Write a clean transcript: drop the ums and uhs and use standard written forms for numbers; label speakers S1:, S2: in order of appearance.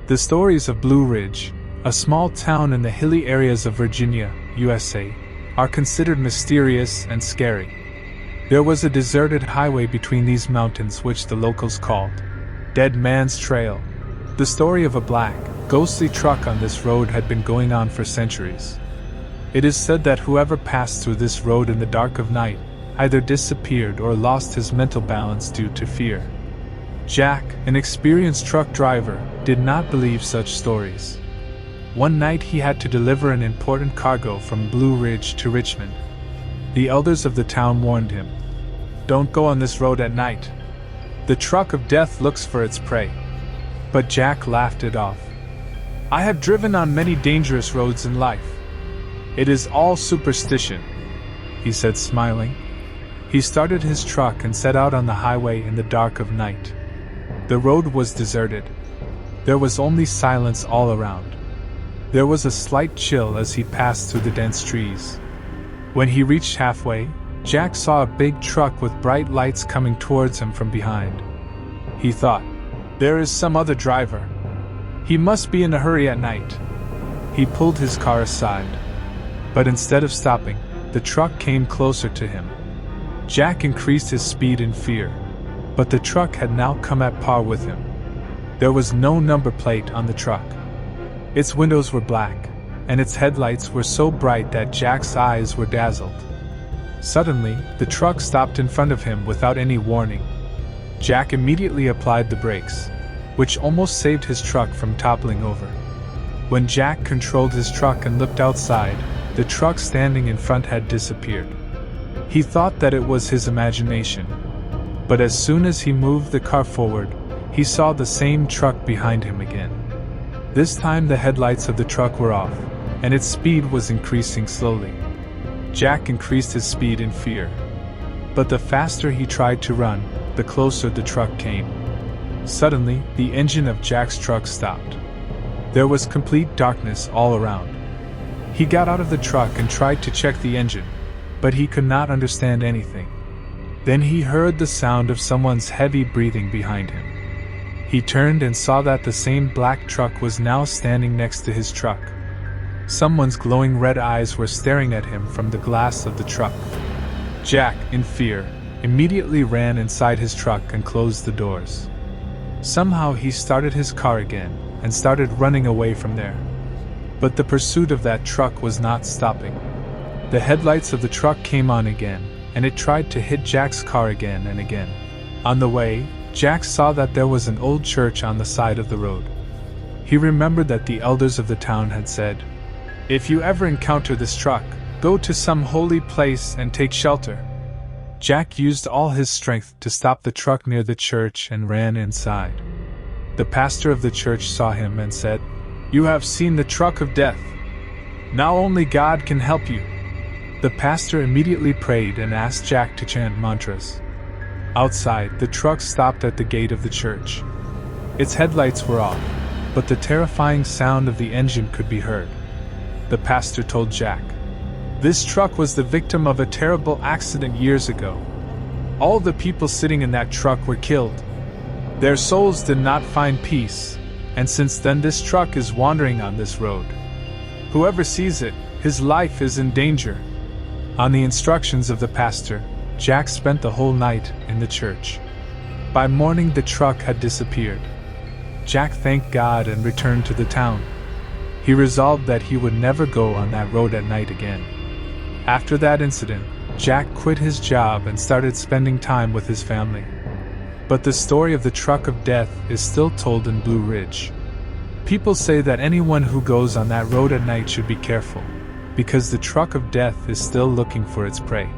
S1: The stories of Blue Ridge, a small town in the hilly areas of Virginia, USA, are considered mysterious and scary. There was a deserted highway between these mountains which the locals called Dead Man's Trail. The story of a black, ghostly truck on this road had been going on for centuries. It is said that whoever passed through this road in the dark of night either disappeared or lost his mental balance due to fear. Jack, an experienced truck driver, did not believe such stories. One night he had to deliver an important cargo from Blue Ridge to Richmond. The elders of the town warned him, "Don't go on this road at night. The truck of death looks for its prey." But Jack laughed it off. "I have driven on many dangerous roads in life. It is all superstition," he said, smiling. He started his truck and set out on the highway in the dark of night. The road was deserted. There was only silence all around. There was a slight chill as he passed through the dense trees. When he reached halfway, Jack saw a big truck with bright lights coming towards him from behind. He thought, "There is some other driver. He must be in a hurry at night." He pulled his car aside. But instead of stopping, the truck came closer to him. Jack increased his speed in fear. But the truck had now come at par with him. There was no number plate on the truck. Its windows were black, and its headlights were so bright that Jack's eyes were dazzled. Suddenly, the truck stopped in front of him without any warning. Jack immediately applied the brakes, which almost saved his truck from toppling over. When Jack controlled his truck and looked outside, the truck standing in front had disappeared. He thought that it was his imagination. But as soon as he moved the car forward, he saw the same truck behind him again. This time the headlights of the truck were off, and its speed was increasing slowly. Jack increased his speed in fear. But the faster he tried to run, the closer the truck came. Suddenly, the engine of Jack's truck stopped. There was complete darkness all around. He got out of the truck and tried to check the engine, but he could not understand anything. Then he heard the sound of someone's heavy breathing behind him. He turned and saw that the same black truck was now standing next to his truck. Someone's glowing red eyes were staring at him from the glass of the truck. Jack, in fear, immediately ran inside his truck and closed the doors. Somehow he started his car again and started running away from there. But the pursuit of that truck was not stopping. The headlights of the truck came on again, and it tried to hit Jack's car again and again. On the way, Jack saw that there was an old church on the side of the road. He remembered that the elders of the town had said, "If you ever encounter this truck, go to some holy place and take shelter." Jack used all his strength to stop the truck near the church and ran inside. The pastor of the church saw him and said, "You have seen the truck of death. Now only God can help you." The pastor immediately prayed and asked Jack to chant mantras. Outside, the truck stopped at the gate of the church. Its headlights were off, but the terrifying sound of the engine could be heard. The pastor told Jack, "This truck was the victim of a terrible accident years ago. All the people sitting in that truck were killed. Their souls did not find peace, and since then this truck is wandering on this road. Whoever sees it, his life is in danger." On the instructions of the pastor, Jack spent the whole night in the church. By morning the truck had disappeared. Jack thanked God and returned to the town. He resolved that he would never go on that road at night again. After that incident, Jack quit his job and started spending time with his family. But the story of the truck of death is still told in Blue Ridge. People say that anyone who goes on that road at night should be careful, because the truck of death is still looking for its prey.